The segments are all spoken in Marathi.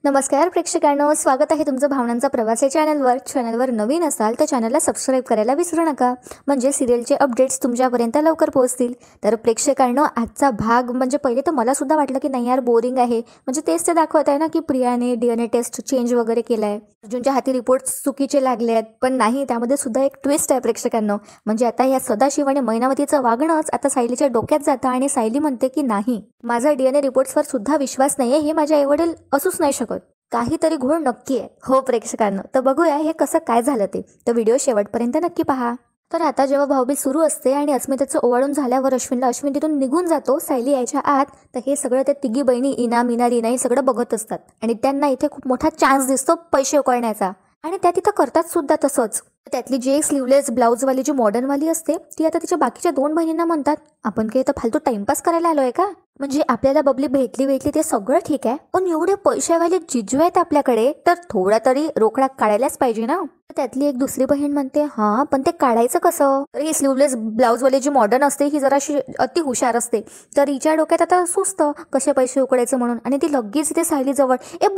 नमस्कार प्रेक्षकांनो, स्वागत आहे तुमचं भावनांचा प्रवास या चॅनलवर नवीन असाल तर चॅनलला सबस्क्राईब करायला विसरू नका, म्हणजे सिरियलचे अपडेट्स तुमच्यापर्यंत लवकर पोहोचतील. तर प्रेक्षकांनो, आजचा भाग म्हणजे पहिले तर मला सुद्धा वाटलं की नाही यार बोरिंग आहे, म्हणजे तेच ते दाखवत आहे ना की प्रियाने DNA टेस्ट चेंज वगैरे केलाय, अर्जुनच्या हाती रिपोर्ट्स चुकीचे लागले आहेत. पण नाही, त्यामध्ये सुद्धा एक ट्विस्ट आहे प्रेक्षकांनो. म्हणजे आता या सदाशिव आणि मैनावतीचं वागणंच आता सायलीच्या डोक्यात जातं आणि सायली म्हणते की नाही, माझा DNA रिपोर्ट्सवर सुद्धा विश्वास नाहीये, हे माझ्या आईवडील असूच नाही शकत, काहीतरी घोळ नक्की आहे. हो प्रेक्षकांनो, तर बघूया हे कसं काय झालं ते. तर व्हिडिओ शेवटपर्यंत नक्की पहा. तर आता जेव्हा भाऊबीज सुरू असते आणि अस्मिताचं ओवाळून झाल्यावर अश्विन तिथून निघून जातो सायली यायच्या आत, तर हे सगळं त्या तिघी बहिणी इना मीना रीना हे सगळं बघत असतात आणि त्यांना इथे खूप मोठा चान्स दिसतो पैसे उकळण्याचा, आणि त्या तिथं करतात सुद्धा तसंच. त्यातली जी एक स्लीवलेस ब्लाऊजवाली जी मॉडर्नवाली असते ती आता तिच्या बाकीच्या दोन बहिणींना म्हणतात, आपण काही तर फालतू टाइमपास करायला आलोय का? म्हणजे आपल्याला बबली भेटली ते सगळं ठीक आहे, पण एवढे पैशावाले जिजू आहेत आपल्याकडे, तर थोडा तरी रोकडा काढायलाच पाहिजे ना. त्यातली एक दुसरी बहीण म्हणते, हा पण ते काढायचं कसं? तर ही स्लीवलेस ब्लाऊजवाली जी मॉडर्न असते ही जराशी अति हुशार असते, तर हिच्या डोक्यात आता सुचतं कसे पैसे उकडायचं म्हणून, आणि ती लगेच इथे सायली जवळ ए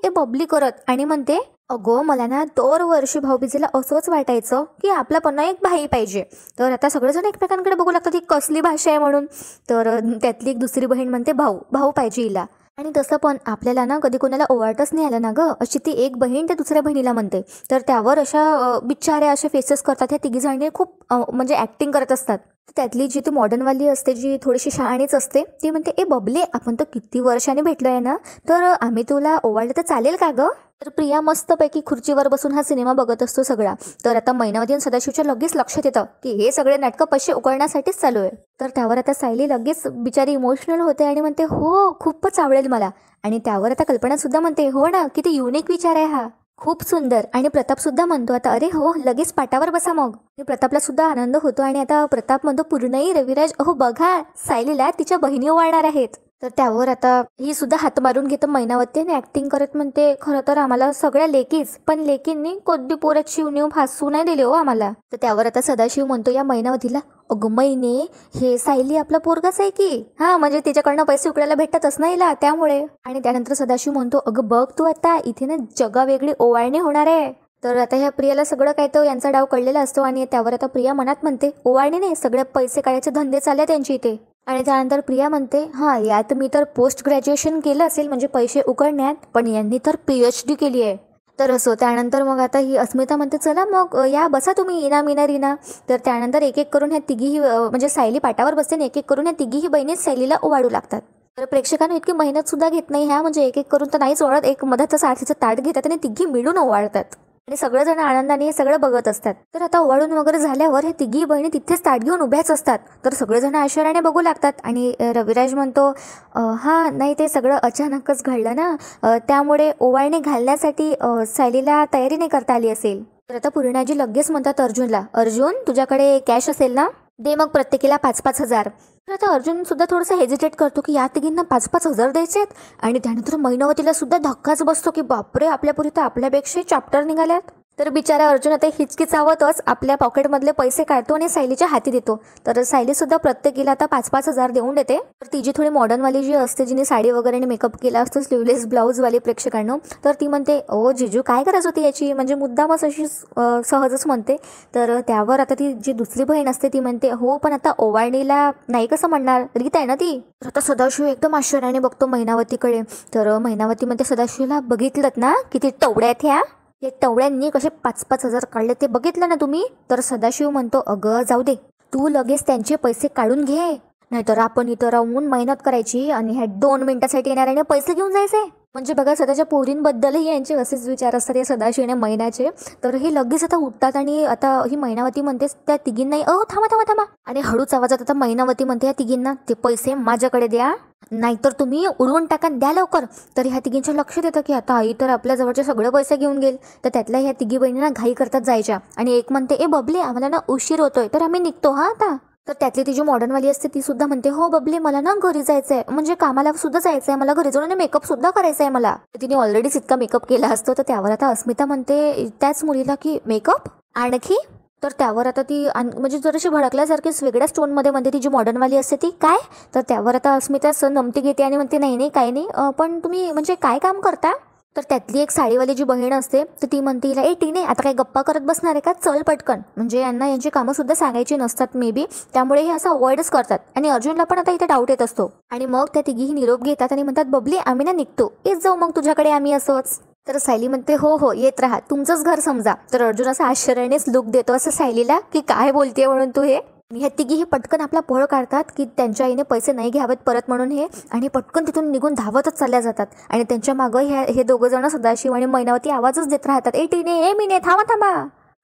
बबली करत आणि म्हणते, अगो मला ना दरवर्षी भाऊबीजेला असंच वाटायचं की आपला पुन्हा एक भाई पाहिजे. तर आता सगळेजण एकमेकांकडे बघू लागतात ही कसली भाषा आहे म्हणून. तर त्यातली एक दुसरी बहीण म्हणते, भाऊ पाहिजे हिला. आणि तसं पण आपल्याला ना कधी कोणाला ओवाळतच नाही आलं ना ग, अशी ती एक बहीण त्या दुसऱ्या बहिणीला म्हणते. तर त्यावर अशा बिचाऱ्या असे फेसेस करतात ह्या तिघी जणी, खूप म्हणजे ऍक्टिंग करत असतात. त्यातली जी ती मॉडर्नवाली असते जी थोडीशी शहाणीच असते, ती म्हणते, ए बबले आपण तर किती वर्षांनी भेटलोय ना, तर आम्ही तुला ओवाळलं तर चालेल का ग? तर प्रिया मस्तपैकी खुर्चीवर बसून हा सिनेमा बघत असतो सगळा. तर आता मैनावती आणि सदाशिवच्या लगेच लक्षात येतं की हे सगळे नाटकं पैसे उकळण्यासाठीच चालू आहे. तर त्यावर आता सायली लगेच बिचारी इमोशनल होते आणि म्हणते, हो खूपच आवडेल मला. आणि त्यावर आता कल्पना सुद्धा म्हणते, हो ना, किती युनिक विचार आहे हा, खूप सुंदर. आणि प्रताप सुद्धा म्हणतो आता, अरे हो लगेच पाटावर बसा मग. आणि प्रतापला सुद्धा आनंद होतो आणि आता प्रताप म्हणतो, पूर्णही रविराज अहो बघा सायलीला तिच्या बहिणी ओवाळणार आहेत. तर त्यावर आता ही सुद्धा हात मारून घेतं मैनावती आणि ऍक्टिंग करत म्हणते, खरं तर आम्हाला सगळ्या लेकीच, पण लेकींनी कधी पोरात शिवणीव फासू नाही दिले हो आम्हाला. तर त्यावर आता सदाशिव म्हणतो या मैनावतीला, अगं मैने, हे सायली आपला पोरगाच आहे की, हा म्हणजे तिच्याकडनं पैसे उकडायला भेटतच नाही ला त्यामुळे. आणि त्यानंतर सदाशिव म्हणतो, अगं बघ तू आता इथे ना जगा वेगळी ओवाळणी होणार आहे. तर आता ह्या प्रियाला सगळं काय तो यांचा डाव कळलेला असतो आणि त्यावर आता प्रिया मनात म्हणते, ओवाळणी नाही, सगळे पैसे काढायचे धंदे चालले त्यांची इथे. आणि त्यानंतर प्रिया म्हणते, हा यात मी तर पोस्ट ग्रॅज्युएशन केलं असेल म्हणजे पैसे उकळण्यात, पण यांनी तर PhD केली आहे. तर असो. त्यानंतर मग आता ही अस्मिता म्हणते, चला मग या बसा तुम्ही इना मीना रीना. तर त्यानंतर एक एक करून ह्या तिघीही म्हणजे सायली पाटावर बसते आणि एक एक करून ह्या तिघीही बहिणी सायलीला ओवाळू लागतात. तर प्रेक्षकांना इतकी मेहनत सुद्धा घेत नाही ह्या, म्हणजे एक एक करून तर नाहीच ओवाळत, एक मधाचं सारथीचं ताट घेतात आणि तिघी मिळून ओवाळतात आणि सगळेजण आनंदाने हे सगळं बघत असतात. तर आता ओवाळून वगैरे झाल्यावर हे तिघी बहिणी तिथेच ताट घेऊन उभ्याच असतात. तर सगळेजण आश्चर्याने बघू लागतात आणि रविराज म्हणतो, हा नाही ते सगळं अचानकच घडलं ना, त्यामुळे ओवाळणी घालण्यासाठी सायलीला तयारी नाही करता आली असेल. तर आता पूर्णाजी लगेच म्हणतात अर्जुनला, अर्जुन तुझ्याकडे कॅश असेल ना, दे मग प्रत्येकीला 5,000-5,000. तर आता अर्जुन सुद्धा थोडंसं हेजिटेट करतो की या तिघींना 5,000-5,000 द्यायचे आहेत. आणि त्यानंतर मैनावतीला सुद्धा धक्काच बसतो की बापरे, आपल्यापुरी तर आपल्यापेक्षा चॅप्टर निघाल्यात. तर बिचारा अर्जुन आता हिचकिचावतच आपल्या पॉकेटमधले पैसे काढतो आणि सायलीच्या हाती देतो. तर सायली सुद्धा प्रत्येकीला आता 5,000-5,000 देऊन देते. तर तिची थोडी मॉडर्नवाली जी असते, जिने साडी वगैरे मेकअप केला असतो, स्लीवलेस ब्लाऊजवाली प्रेक्षकांनो, तर ती म्हणते, ओ जिजू काय करायचं होती याची, म्हणजे मुद्दामच अशी सहजच म्हणते. तर त्यावर आता ती जी दुसरी बहीण असते ती म्हणते, हो पण आता ओवाळणीला नाही कसं म्हणणार, रीत आहे ना ती. तर आता सदाशिव एकदम आश्चर्याने बघतो मैनावतीकडे. तर मैनावती म्हणते सदाशिवला, बघितलं ना किती टवड्या आहेत ह्या, हे टवळ्यांनी कसे 5,000-5,000 काढले ते बघितलं ना तुम्ही. तर सदाशिव म्हणतो, अगं जाऊ दे, तू लगेच त्यांचे पैसे काढून घे, नाहीतर आपण इथं राहून मेहनत करायची आणि ह्या 2 मिनिटासाठी येणाऱ्याने पैसे घेऊन जायचे. म्हणजे बघा स्वतःच्या पोरींबद्दलही यांचे असेच विचार असतात या सदाशिवने मैनाचे. तर हे लगेच आता उठतात आणि आता ही मैनावती म्हणते त्या तिघींनाही, थांबा. आणि हळूच आवाजात आता मैनावती म्हणते या तिघींना, ते पैसे माझ्याकडे द्या, नाहीतर तुम्ही उडवून टाका, द्या लवकर. तर ह्या तिघींच्या लक्षात येतं की आता आई तर आपल्या जवळचे सगळे पैसे घेऊन गेल. तर त्यातल्या ह्या तिघी बहिणींना घाई करतात जायच्या आणि एक म्हणते, ए बबले आम्हाला ना उशीर होतोय, तर आम्ही निघतो हा आता. तर त्यातली ती जी मॉडर्नवाली असते ती सुद्धा म्हणते, हो बबले मला ना घरी जायचंय, म्हणजे कामाला सुद्धा जायचंय मला, घरी जाऊन मेकअप सुद्धा करायचा आहे मला. तिने ऑलरेडीच इतका मेकअप केला असतो. तर त्यावर आता अस्मिता म्हणते त्याच मुलीला की मेकअप आणखी. तर त्यावर आता ती म्हणजे जराशी भडकल्यासारखीच वेगळ्याच टोनमध्ये म्हणते ती जी मॉडर्नवाली असते ती, काय. तर त्यावर आता अस्मिता नमती घेते आणि म्हणते, नाही काही नाही, पण तुम्ही म्हणजे काय काम करता. तर त्यातली एक साडीवाली जी बहीण असते तर ती म्हणते हिला, ए टीने आता काय गप्पा करत बसणार आहे का, चल पटकन. म्हणजे यांना यांची कामं सुद्धा सांगायची नसतात मे बी, त्यामुळे हे असं अवॉइडच करतात. आणि अर्जुनला पण आता इथे डाऊट येत असतो. आणि मग त्या तिघीही निरोप घेतात आणि म्हणतात, बबली आम्ही ना निघतो, येत जाऊ मग तुझ्याकडे आम्ही असंच. तर सायली म्हणते, हो हो येत राहा, तुमचंच घर समजा. तर अर्जुन असं आश्चर्यानेच लुक देतो असं सायलीला की काय बोलतेय म्हणून तू हे. आणि ह्या तिघी हे पटकन आपला पळ काढतात की त्यांच्या आईने पैसे नाही घ्यावेत परत म्हणून हे, आणि पटकन तिथून निघून धावतच चालल्या जातात. आणि त्यांच्या मागं हे दोघं जण सदाशिव आणि मैनावती आवाजच देत राहतात, ए टीने ए मीने थांबा थांबा.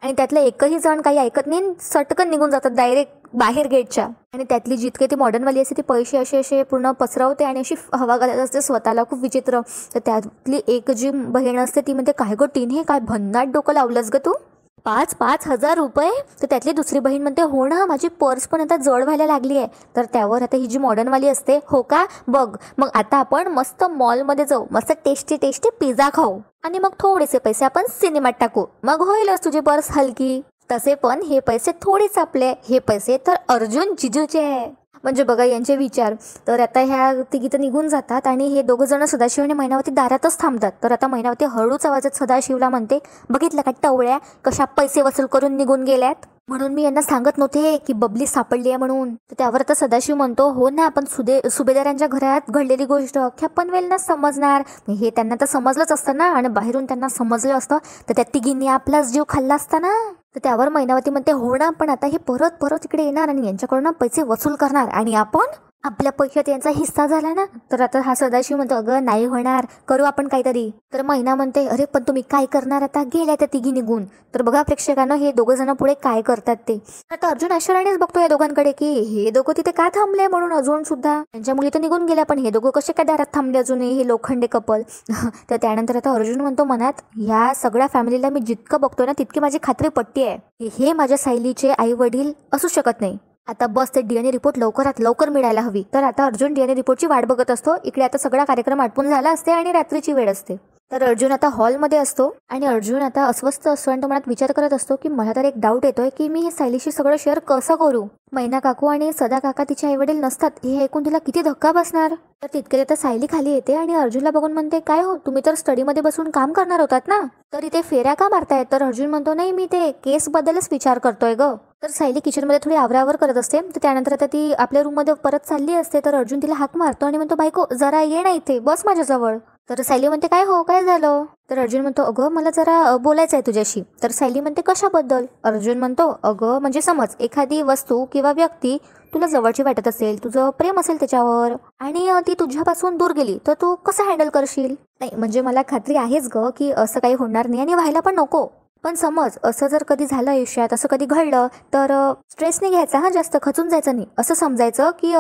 आणि त्यातलं एकही जण काही ऐकत नाही, सटकन निघून जातात डायरेक्ट बाहेर गेटच्या. आणि त्यातली जितके ती मॉडर्नवाली असते ती पैसे असे पूर्ण पसरवते आणि अशी हवा घालत असते स्वतःला, खूप विचित्र. तर त्यातली एक जी बहीण असते ती म्हणते, काय गो टीने काय भन्नाट डोकं लावलंस ग तू, 5,000 रुपये. तर त्यातली दुसरी बहीण म्हणते, हो ना माझी पर्स पण आता जड व्हायला लागली आहे. तर त्यावर आता ही जी मॉडर्नवाली असते, हो का बघ मग आता आपण मस्त मॉलमध्ये जाऊ, मस्त टेस्टी टेस्टी पिझ्झा खाऊ आणि मग थोडेसे पैसे आपण सिनेमात टाकू, मग होईलच तुझी पर्स हलकी. तसे पण हे पैसे थोडेच आपले, हे पैसे तर अर्जुन जिजूचे आहे. म्हणजे बघा यांचे विचार. तर आता ह्या तिघी तर निघून जातात आणि हे दोघं जण सदाशिव आणि मैनावती दारातच थांबतात. तर आता मैनावती हळूच आवाजात सदाशिवला म्हणते, बघितलं का टवळ्या कशा पैसे वसूल करून निघून गेल्यात, म्हणून मी यांना सांगत नव्हते की बबली सापडली आहे म्हणून. तर त्यावर आता सदाशिव म्हणतो, हो ना पण सुभेदारांच्या घरात घडलेली गोष्ट अख्ख्या पनवेलनाच समजणार, हे त्यांना तर समजलंच असतं ना, आणि बाहेरून त्यांना समजलं असतं तर त्या तिघींनी आपलाच जीव खाल्ला असता ना. तर त्यावर मैनावती म्हणते, हो ना पण आता हे परत परत इकडे येणार आणि यांच्याकडून पैसे वसूल करणार आणि आपण आपल्या पैशात यांचा हिस्सा झाला ना. तर आता हा सदाशिव म्हणतो, अगं नाही होणार, करू आपण काहीतरी. तर मैना म्हणते, अरे पण तुम्ही काय करणार आता, गेल्या त्या तिघी निघून. तर बघा प्रेक्षकांना हे दोघं जण पुढे काय करतात ते. आता अर्जुन आश्चर्यानेच बघतो या दोघांकडे की हे दोघं तिथे का थांबले म्हणून. अजून सुद्धा त्यांच्या मुली तर निघून गेल्या, पण हे दोघं कसे काय दारात थांबले अजूनही, हे लोखंडे कपल. तर त्यानंतर आता अर्जुन म्हणतो मनात, ह्या सगळ्या फॅमिलीला मी जितकं बघतोय ना तितकी माझी खात्री पटती आहे, हे माझ्या सायलीचे आई वडील असू शकत नाही. आता बस ते DNA रिपोर्ट लवकरात लवकर मिळायला हवी. तर आता अर्जुन DNA रिपोर्टची वाट बघत असतो. इकडे आता सगळा कार्यक्रम आटपून झाला असते आणि रात्रीची वेळ असते. तर अर्जुन आता हॉलमध्ये असतो आणि अर्जुन आता अस्वस्थ असतो आणि तो मनात विचार करत असतो की मला तर एक डाऊट येतोय की मी हे सायलीशी सगळं शेअर कसं करू. मैना काकू आणि सदा काका तिचे आई वडील नसतात हे ऐकून तिला किती धक्का बसणार. तर तितके आता सायली खाली येते आणि अर्जुनला बघून म्हणते, काय हो तुम्ही तर स्टडीमध्ये बसून काम करणार होतात ना, तर इथे फेऱ्या का मारतायत. तर अर्जुन म्हणतो, नाही मी ते केस बद्दलच विचार करतोय ग. तर सायली किचनमध्ये थोडी आवरावर करत असते. तर त्यानंतर आता ती आपल्या रूममध्ये परत चालली असते. तर अर्जुन तिला हाक मारतो आणि म्हणतो, बायको जरा ये ना इथे, बस माझ्याजवळ. तर सायली म्हणते, काय हो काय झालं. तर अर्जुन म्हणतो, अगं मला जरा बोलायचं आहे तुझ्याशी. तर सायली म्हणते, कशाबद्दल. अर्जुन म्हणतो, अगं म्हणजे समज एखादी वस्तू किंवा व्यक्ती तुला जवळची वाटत असेल, तुझं प्रेम असेल त्याच्यावर आणि ती तुझ्यापासून दूर गेली तर तू कसं हँडल करशील. नाही म्हणजे मला खात्री आहेच ग की असं काही होणार नाही आणि व्हायला पण नको, पण समज असं जर कधी झालं आयुष्यात, असं कधी घडलं तर स्ट्रेस नाही घ्यायचा, हा जास्त खचून जायचं नाही. असं समजायचं की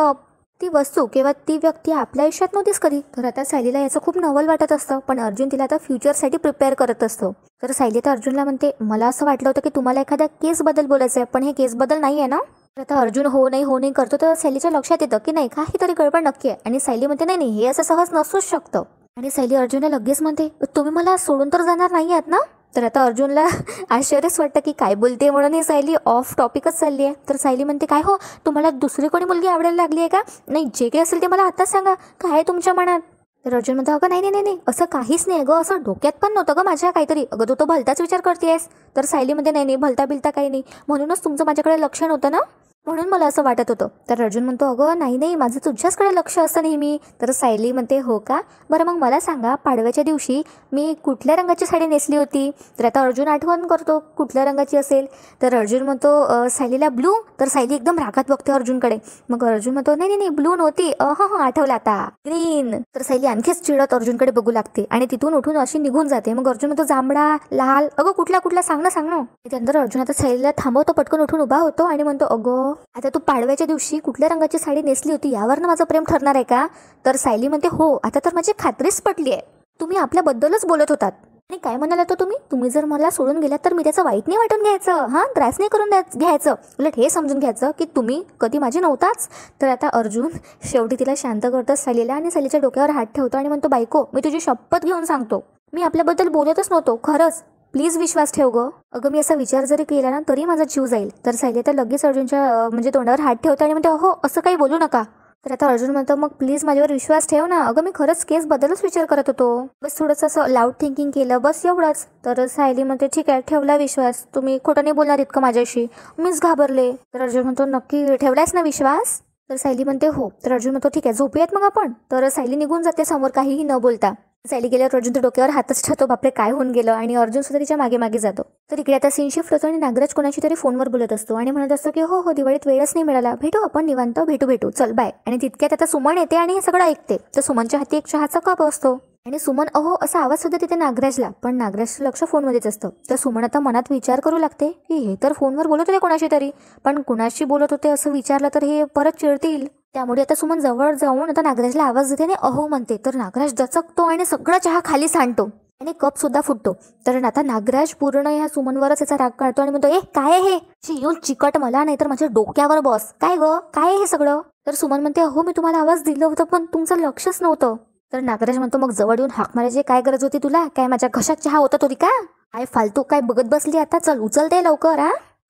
ती वस्तू किंवा ती व्यक्ती आपल्या आयुष्यात नव्हतीच कधी. तर आता सायलीला याचं खूप नवल वाटत असतं, पण अर्जुन तिला आता फ्युचरसाठी प्रिपेअर करत असतो. तर सायली तर अर्जुनला म्हणते, मला असं वाटलं होतं की तुम्हाला एखाद्या केसबद्दल बोलायचं आहे, पण हे केसबद्दल नाही आहे ना. तर आता अर्जुन हो नाही करतो. तर सायलीच्या लक्षात येतं की नाही काहीतरी गडबड नक्की आहे. आणि सायली म्हणते, नाही हे असं सहज नसूच शकतं. आणि सायली अर्जुनला लगेच म्हणते, तुम्ही मला सोडून तर जाणार नाही आहात ना. तर आता अर्जुनला आश्चर्यच वाटतं की काय बोलते म्हणून ही सायली ऑफ टॉपिकच चालली आहे. तर सायली म्हणते, काय हो तुम्हाला दुसरी कोणी मुलगी आवडायला लागली आहे का. नाही जे काही असेल ते मला आताच सांगा, काय आहे तुमच्या मनात. तर अर्जुन म्हणतो, अगं नाही असं काहीच नाही गं, असं डोक्यात पण नव्हतं गं माझ्या काहीतरी. अगं तू तो भलताच विचार करतेस. तर सायली म्हणते, नाही भलता बिलता काही नाही, म्हणूनच तुमचं माझ्याकडे लक्ष नव्हतं ना, म्हणून मला असं वाटत होतं. तर अर्जुन म्हणतो, अगं नाही माझं तुझ्याचकडे लक्ष असतं नेहमी. तर सायली म्हणते, हो का बरं मग मला सांगा पाडव्याच्या दिवशी मी कुठल्या रंगाची साडी नेसली होती. तर आता अर्जुन आठवण करतो कुठल्या रंगाची असेल. तर अर्जुन म्हणतो सायलीला ब्लू. तर सायली एकदम रागात बघते अर्जुनकडे. मग अर्जुन म्हणतो, नाही ब्लू नव्हती, आठवलं आता, ग्रीन. तर सायली आणखीच चिडत अर्जुनकडे बघू लागते आणि तिथून उठून अशी निघून जाते. मग अर्जुन म्हणतो, जांभळा लाल, अगं कुठला सांग ना. त्यानंतर अर्जुन आता सायलीला थांबवतो, पटकन उठून उभा होतो आणि म्हणतो, अगं आता तू पाडव्याच्या दिवशी कुठल्या रंगाची साडी नेसली होती यावर ना माझं प्रेम ठरणार आहे का. तर सायली म्हणते, हो आता तर माझी खात्रीच पटली आहे, तुम्ही आपल्याबद्दलच बोलत होतात. आणि काय म्हणाला तो तुम्ही जर मला सोडून गेलात तर मी त्याचं वाईट नाही वाटून घ्यायचं, त्रास नाही करून घ्यायचं, उलट हे समजून घ्यायचं की तुम्ही कधी माझी नव्हताच. तर आता अर्जुन शेवटी तिला शांत करतो सायलीला आणि सायलीच्या डोक्यावर हात ठेवतो आणि म्हणतो, बायको मी तुझी शपथ घेऊन सांगतो मी आपल्याबद्दल बोलतच नव्हतो, खरंच प्लीज विश्वास ठेव गं. अगं मी असा विचार जरी केला ना तरी माझा जीव जाईल. तर सायली तर लगेच अर्जुनच्या म्हणजे तोंडावर हात ठेवतो आणि म्हणते, हो असं काही बोलू नका. तर आता अर्जुन म्हणतो मग प्लीज माझ्यावर विश्वास ठेव ना. अगं मी खरंच केस बद्दलच विचार करत होतो, बस थोडंसं असं लाऊड थिंकिंग केलं, बस एवढंच. तर सायली म्हणते ठीक आहे, ठेवला विश्वास, तुम्ही खोटं नाही बोलणार इतकं माझ्याशी. मीच घाबरले. तर अर्जुन म्हणतो नक्की ठेवलायस ना विश्वास? तर सायली म्हणते हो. तर अर्जुन म्हणतो ठीक आहे, झोपूयात मग आपण. तर सायली निघून जाते समोर काहीही न बोलता. सायली गेल्यावर अर्जुन तर डोक्यावर हातच ठेवतो, बापरे काय होऊन गेलं, आणि अर्जुन सुद्धा तिच्या मागे मागे जातो. तर इकडे आता सीन शिफ्ट होतो आणि नागराज कोणाशी तरी फोनवर बोलत असतो आणि म्हणत असतो की हो हो दिवाळीत वेळच नाही मिळाला, भेटू आपण निवांत, भेटू चल बाय. आणि तितक्यात आता सुमन येते आणि हे सगळं ऐकते. तर सुमनच्या हाती एक चहाचा कप असतो आणि सुमन अहो असा आवाज सुद्धा तिथे नागराजला, पण नागराजचं लक्ष फोनमध्येच असतं. तर सुमन आता मनात विचार करू लागते की हे तर फोनवर बोलत होते कोणाशी तरी, पण कुणाशी बोलत होते असं विचारलं तर हे परत चिडतील. त्यामुळे आता सुमन जवळ जाऊन आता नागराजला आवाज देते आणि अहो म्हणते. तर नागराज दचकतो आणि सगळा चहा खाली सांडतो आणि कप सुद्धा फुटतो. तर आता नागराज पूर्ण ह्या सुमनवरच याचा राग काढतो आणि म्हणतो ए काय हे, येऊन चिकट मला, नाही तर माझ्या डोक्यावर बस. काय ग काय हे सगळं? तर सुमन म्हणते अहो मी तुम्हाला आवाज दिलं होतं पण तुमचं लक्षच नव्हतं. तर नागराज म्हणतो मग जवळ येऊन हाक मारायची काय गरज होती तुला? काय माझ्या घशात चहा होता होती का? काय फालतू काय बघत बसली आता, चल उचलते लवकर.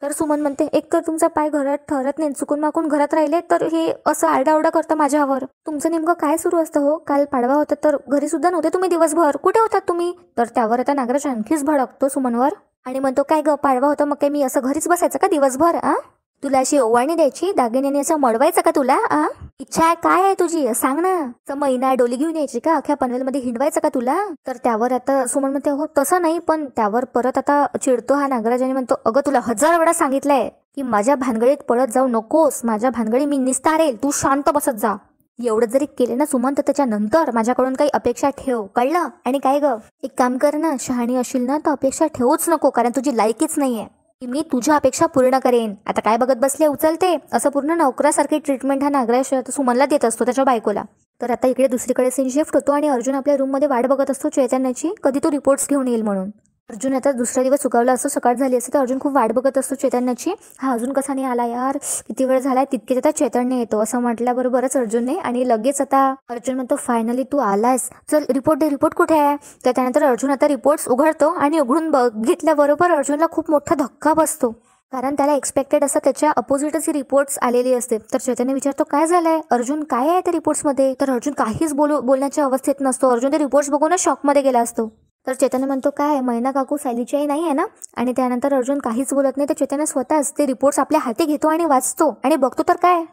तर सुमन म्हणते एक तर तुमचा पाय घरात ठरत नाही, चुकून माकून घरात राहिले तर हे असं आरडाओरडा करतं माझ्यावर. तुमचं नेमकं काय सुरू असतं हो? काल पाडवा होता तर घरी सुद्धा नव्हते तुम्ही दिवसभर, कुठे होतात तुम्ही? तर त्यावर आता नागराज आणखीच भडकतो सुमनवर आणि म्हणतो काय ग पाडवा होता मग काय मी असं घरीच बसायचं का दिवसभर? तुला अशी ओवाळणी द्यायची, दागिन्याने असं मडवायचं का तुला? इच्छा आहे काय आहे तुझी सांग ना. महिना डोली घेऊन यायची का, अख्या पनवेलमध्ये हिंडवायचं का तुला? तर त्यावर आता सुमन म्हणते हो तसं नाही, पण त्यावर परत आता चिडतो हा नागराज आणि म्हणतो अगं तुला 1000 वेळा सांगितलंय की माझ्या भानगडीत पळत जाऊ नकोस, माझ्या भानगडी मी निस्तारेल, तू शांत बसत जा. एवढं जरी केले ना सुमन तर त्याच्यानंतर माझ्याकडून काही अपेक्षा ठेव, कळलं? आणि काय ग एक काम कर ना, शहाणी असशील ना तर अपेक्षा ठेवूच नको, कारण तुझी लायकीच नाहीये की मी तुझ्या अपेक्षा पूर्ण करेन. आता काय बघत बसले उचलते, असं पूर्ण नोकरासारखी ट्रीटमेंट हा नागराज सुमनला देत असतो त्याच्या बायकोला. तर आता इकडे दुसरीकडे सीन शिफ्ट होतो आणि अर्जुन आपल्या रूममध्ये वाट बघत असतो चैतन्याची, कधी तो रिपोर्ट्स घेऊन येईल म्हणून. अर्जुन आता दुसरा दिवस चुकावला असतो, सकाळ झाली असते तर अर्जुन खूप वाट बघत असतो चैतन्याची. हा अजून कसा नाही आला यार, किती वेळ झालाय. तितकेच आता चैतन्य येतो असं म्हटल्याबरोबरच अर्जुनने, आणि लगेच आता अर्जुन म्हणतो फायनली तू आलायस, चल रिपोर्ट दे. रिपोर्ट कुठे आहे? तर त्यानंतर अर्जुन आता रिपोर्ट्स उघडतो आणि उघडून बघितल्याबरोबर अर्जुनला खूप मोठा धक्का बसतो, कारण त्याला एक्सपेक्टेड असं त्याच्या अपोजिटच ही रिपोर्ट्स आलेली असते. तर चैतन्य विचारतो काय झालंय अर्जुन, काय आहे त्या रिपोर्ट्समध्ये? तर अर्जुन काहीच बोलण्याच्या अवस्थेत नसतो. अर्जुन ते रिपोर्ट्स बघूनच शॉकमध्ये गेला असतो. तर चैतन्य म्हणतो काय मैना काकू सायलीची आई नाही आहे ना? आणि त्यानंतर अर्जुन काहीच बोलत नाही. तर चैतन्य स्वतःच ते रिपोर्ट्स आपल्या हाती घेतो आणि वाचतो आणि बघतो तर काय,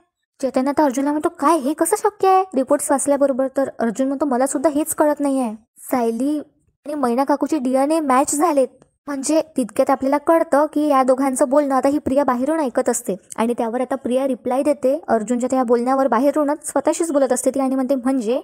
चैतन्य आता अर्जुनला म्हणतो काय हे कसं शक्य आहे रिपोर्ट्स वाचल्याबरोबर? तर अर्जुन म्हणतो मला सुद्धा हेच कळत नाहीये, सायली आणि मैना काकूची DNA मॅच झालेत. म्हणजे तितक्यात आपल्याला कळतं की या दोघांचं बोलणं आता ही प्रिया बाहेरून ऐकत असते आणि त्यावर आता प्रिया रिप्लाय देते अर्जुनच्या त्या बोलण्यावर, बाहेरूनच स्वतःशीच बोलत असते ती आणि म्हणते म्हणजे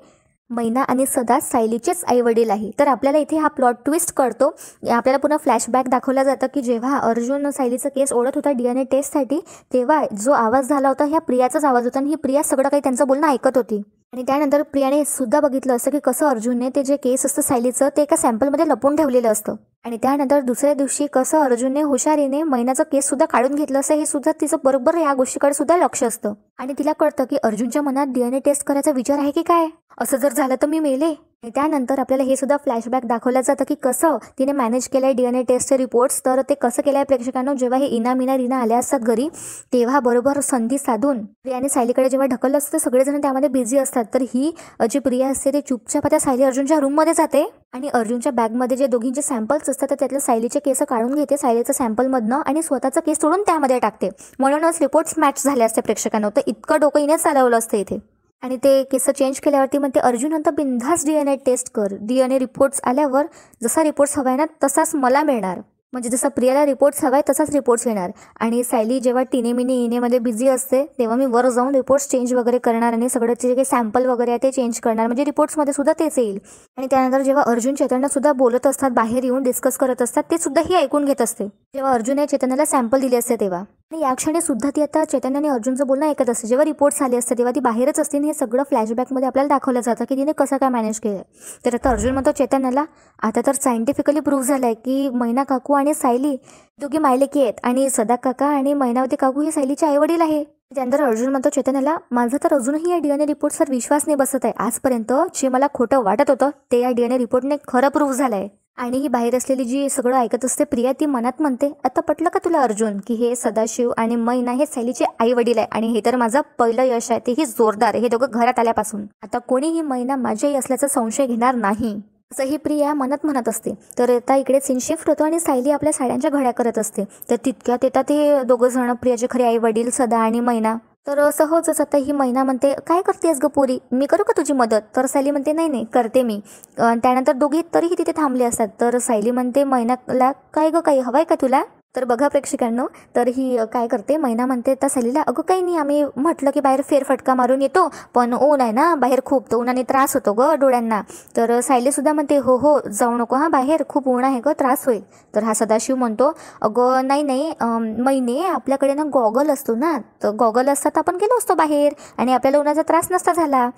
मैना आणि सदा सायलीचेच आई वडील आहे. तर आपल्याला इथे हा प्लॉट ट्विस्ट कळतो. आपल्याला पुन्हा फ्लॅशबॅक दाखवला जातं की जेव्हा अर्जुन सायलीचा केस ओढत होता DNA टेस्टसाठी, तेव्हा जो आवाज झाला होता ह्या प्रियाचाच आवाज होता आणि ही प्रिया सगळं काही त्यांचं बोलणं ऐकत होती. आणि त्यानंतर प्रियाने सुद्धा बघितलं असतं की कसं अर्जुनने ते जे केस असतं सायलीचं ते एका सॅम्पलमध्ये लपवून ठेवलेलं असतं. आणि त्यानंतर दुसऱ्या दिवशी कसं अर्जुनने हुशारीने मैनाचा केस सुद्धा काढून घेतलं असं, हे सुद्धा तिचं बरोबर या गोष्टीकडे सुद्धा लक्ष असतं. आणि तिला कळतं की अर्जुनच्या मनात DNA टेस्ट करायचा विचार आहे की काय, असं जर झालं तर मी मेले. आणि त्यानंतर आपल्याला हे सुद्धा फ्लॅशबॅक दाखवलं जातं की कसं तिने मॅनेज केलंय DNA टेस्टचे रिपोर्ट्स. तर ते कसं केलंय प्रेक्षकांना, जेव्हा हे इना रीना आल्या असतात घरी, तेव्हा बरोबर संधी साधून प्रियाने सायलीकडे जेव्हा ढकललं असतं सगळेजण त्यामध्ये बिझी असतात. तर ही जी प्रिया असते ते चुपचाप त्या सायली अर्जुनच्या रूममध्ये जाते आणि अर्जुनच्या बॅगमध्ये जे दोघींचे सॅम्पल्स असतात तर त्यातल्या सायलीचे केस काढून घेते सायलीचं सॅम्पलमधनं आणि स्वतःचा केस सोडून त्यामध्ये टाकते. म्हणूनच रिपोर्ट्स मॅच झाले असते प्रेक्षकांना. तर इतकं डोकं हिनेच चालवलं असतं इथे. आणि ते केस चेंज केल्यावरती म्हणते अर्जुन नंतर बिनधास्त DNA टेस्ट कर, DNA रिपोर्ट्स आल्यावर जसा रिपोर्ट्स हवाय ना तसाच मला मिळणार, म्हणजे जसा प्रियाला रिपोर्ट्स हवाय तसाच रिपोर्ट्स येणार. आणि सायली जेव्हा इनेमध्ये बिझी असते तेव्हा मी वर जाऊन रिपोर्ट्स चेंज वगैरे करणार आणि सगळं जे काही सॅम्पल वगैरे आहे ते चेंज करणार, म्हणजे रिपोर्ट्समध्ये सुद्धा तेच येईल. आणि त्यानंतर जेव्हा अर्जुन चैतन्य सुद्धा बोलत असतात, बाहेर येऊन डिस्कस करत असतात, ते सुद्धा ही ऐकून घेत असते. जेव्हा अर्जुन चैतन्याला सॅम्पल दिले असते तेव्हा, आणि या क्षणी सुद्धा ती आता चैतन्याने अर्जुनचं बोलणं ऐकत असते. जेव्हा रिपोर्ट्स आले असते तेव्हा ती बाहेरच असते आणि हे सगळं फ्लॅशबॅकमध्ये आपल्याला दाखवलं जातं की तिने कसं काय मॅनेज केलं. तर आता अर्जुन म्हणतो चैतन्याला आता तर सायंटिफिकली प्रूव्ह झालंय की मैना काकू आणि सायली दोघी मायलेकी आहेत आणि सदा काका आणि मैनावती काकू हे सायलीचे आई वडील आहे. त्यानंतर अर्जुन म्हणतो चैतन्याला माझा तर अजूनही या DNA रिपोर्ट्सवर विश्वास नाही बसत आहे. आजपर्यंत जे मला खोटं वाटत होतं ते या DNA रिपोर्टने खरं प्रूव्ह झालंय. आणि ही बाहेर असलेली जी सगळं ऐकत असते प्रिया, ती मनात म्हणते, आता पटलं का तुला अर्जुन की हे सदाशिव आणि मैना हे सायलीचे आई वडील आहे, आणि हे तर माझं पहिलं यश आहे, तेही जोरदार, हे दोघं घरात आल्यापासून. आता कोणीही मैना माझी आई असल्याचा संशय घेणार नाही, असं ही प्रिया मनात म्हणत असते. तर आता इकडे सीन शिफ्ट होतो आणि सायली आपल्या साड्यांच्या घड्या करत असते. तर तितक्यात येतात ते दोघं जण, प्रियाचे खरे आई वडील सदा आणि मैना. तर सहजच आता ही मैना म्हणते, काय करतेस ग पोरी, मी करू का तुझी मदत? तर सायली म्हणते, नाही नाही करते मी. त्यानंतर दोघी तरीही तिथे थांबले असतात. तर सायली म्हणते मैनाला, काय ग काही हवंय का तुला? तर बघा प्रेक्षकांनो, तर ही काय करते, मैना म्हणते तर सायलीला, अगं काही नाही, आम्ही म्हटलं की बाहेर फेरफटका मारून येतो, पण ऊन आहे ना बाहेर खूप, तर उन्हाने त्रास होतो ग डोळ्यांना. तर सायली सुद्धा म्हणते, हो हो जाऊ नको हां, बाहेर खूप ऊन आहे ग, त्रास होईल. तर हा सदाशिव म्हणतो, अगं नाही नाही मैने, आपल्याकडे ना गॉगल असतो ना, तर गॉगल असतात आपण गेलो असतो बाहेर आणि आपल्याला उन्हाचा त्रास नसता झाला.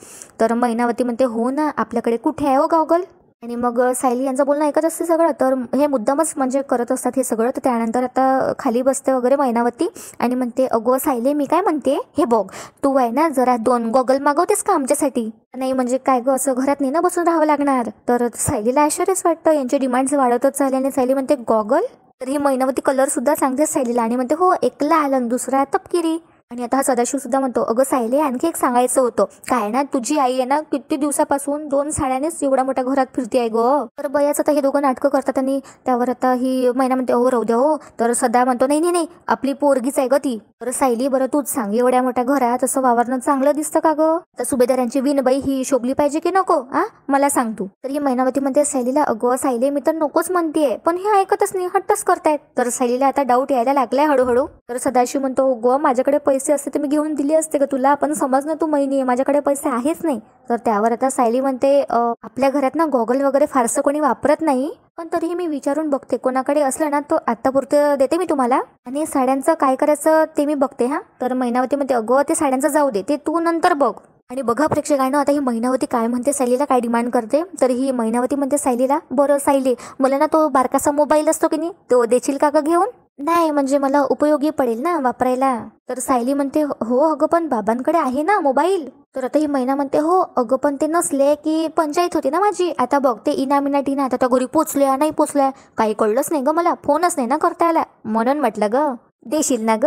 तर मैनावती म्हणते, हो ना, आपल्याकडे कुठे आहे हो गॉगल? आणि मग सायली यांचं बोलणं ऐकत असते सगळं. तर हे मुद्दामच म्हणजे करत असतात हे सगळं. तर त्यानंतर आता खाली बसते वगैरे मैनावती आणि म्हणते, अगो सायली मी काय म्हणते, हे बघ तू आहे ना जरा 2 गॉगल मागवतेस का आमच्यासाठी? नाही म्हणजे काय गं, असं घरात नाही ना बसून राहावं लागणार. तर सायलीला आश्चर्यच वाटतं, यांचे डिमांड्स वाढतच चालले. आणि सायली म्हणते, गॉगल? तर ही मैनावती कलर सुद्धा सांगते सायलीला आणि म्हणते, हो एक लाल आणि दुसरा तपकिरी. आणि आता हा सदाशिव सुद्धा म्हणतो, अगं सायली आणखी एक सांगायचं होतं, काय ना तुझी आई आहे ना किती दिवसापासून 2 साड्यानेच एवढ्या मोठ्या घरात फिरते आहे गं. तर बयाच आता हे दोघं नाटकं करतात आणि त्यावर आता ही मैना म्हणते, हो राहू द्या हो. तर सदा म्हणतो, नाही नाही नाही, आपली पोरगीच आहे ग ती. तर सायली, बरं तूच सांग, एवढ्या मोठ्या घरात असं वावरणं चांगलं दिसतं का गं? तर सुभेदारांची विणबाई ही शोभली पाहिजे की नको, मला सांग तू. तर ही मैनावती म्हणते सायलीला, अगं सायली मी तर नकोच म्हणतेय, पण हे ऐकतच नाही, हट्टच करतायत. तर सायलीला आता डाऊट यायला लागलाय हळूहळू. तर सदाशिव म्हणतो, गो माझ्याकडे पैसे असते तर मी घेऊन दिले असते का तुला, पण समज ना तू मैनी, माझ्याकडे पैसे आहेच नाही. तर त्यावर आता सायली म्हणते, आपल्या घरात ना गॉगल वगैरे फारसं कोणी वापरत नाही, पण तरीही मी विचारून बघते, कोणाकडे असलं ना तो आत्तापुरतं देते मी तुम्हाला, आणि साड्यांचं काय करायचं ते मी बघते हा. तर मैनावती म्हणते, अगं ते साड्यांचं जाऊ दे, ते तू नंतर बघ. आणि बघा प्रेक्षकांनो, आता ही मैनावती काय म्हणते, सायलीला काय डिमांड करते. तर ही मैनावती म्हणते सायलीला, बरं सायली मला ना तो बारकासा मोबाईल असतो की नाही, तो देशील का ग घेऊन? नाही म्हणजे मला उपयोगी पडेल ना वापरायला. तर सायली म्हणते, हो अगं पण बाबांकडे आहे ना मोबाईल. तर आता ही मैना म्हणते, हो अगं पण ते नसले की पंचायत होती ना माझी. आता बघ ते इनामिना टीना आता त्या घरी पोचल्या नाही पोचल्या काही कळलंच नाही ग मला, फोनच नाही ना करता आला, म्हणून म्हटलं ग देशील ना ग,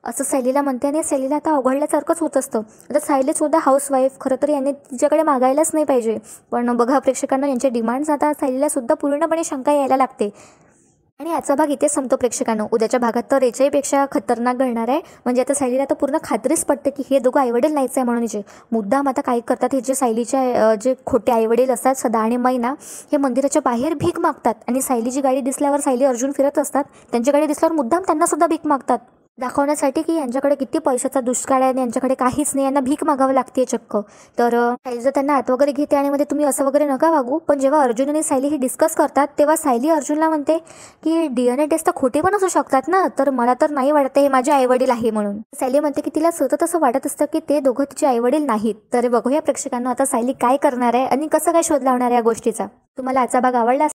असं सायलीला म्हणते. आणि सायलीला आता अवघडल्यासारखंच होत असतं. आता सायली सुद्धा हाऊसवाईफ, खरं तर यांनी तिच्याकडे मागायलाच नाही पाहिजे, पण बघा प्रेक्षकांना यांचे डिमांड्स आता सायलीला सुद्धा पूर्णपणे शंका यायला लागते. आणि याचा भाग इथे संपतो प्रेक्षकांनो. उद्याच्या भागात तर याच्याहीपेक्षा खतरनाक घडणार आहे. म्हणजे आता सायलीला तर पूर्ण खात्रीच पडते की हे दोघं आईवडील नाहीच आहे म्हणून. हिचे मुद्दाम आता काय करतात, हे जे सायलीच्या जे खोटे आईवडील असतात सदा आणि मैना, हे मंदिराच्या बाहेर भीक मागतात. आणि सायलीची गाडी दिसल्यावर सायली अर्जुन फिरत असतात, त्यांची गाडी दिसल्यावर मुद्दाम त्यांना सुद्धा भीक मागतात, दाखवण्यासाठी की यांच्याकडे किती पैशाचा दुष्काळ आहे आणि यांच्याकडे काहीच नाही, यांना भीक मागावं लागते चक्क. तर सायली जर त्यांना आत वगैरे घेते आणि मध्ये तुम्ही असं वगैरे नका वागू. पण जेव्हा अर्जुन आणि सायली हे डिस्कस करतात तेव्हा सायली अर्जुनला म्हणते की DNA टेस्ट तर खोटे पण असू शकतात ना, तर मला तर नाही वाटत हे माझे आईवडील आहे म्हणून. सायली म्हणते की तिला सतत असं वाटत असतं की ते दोघं तिचे आईवडील नाहीत. तर बघूया प्रेक्षकांना आता सायली काय करणार आहे आणि कसं काय शोध लावणार आहे या गोष्टीचा. तुम्हाला आजचा भाग आवडला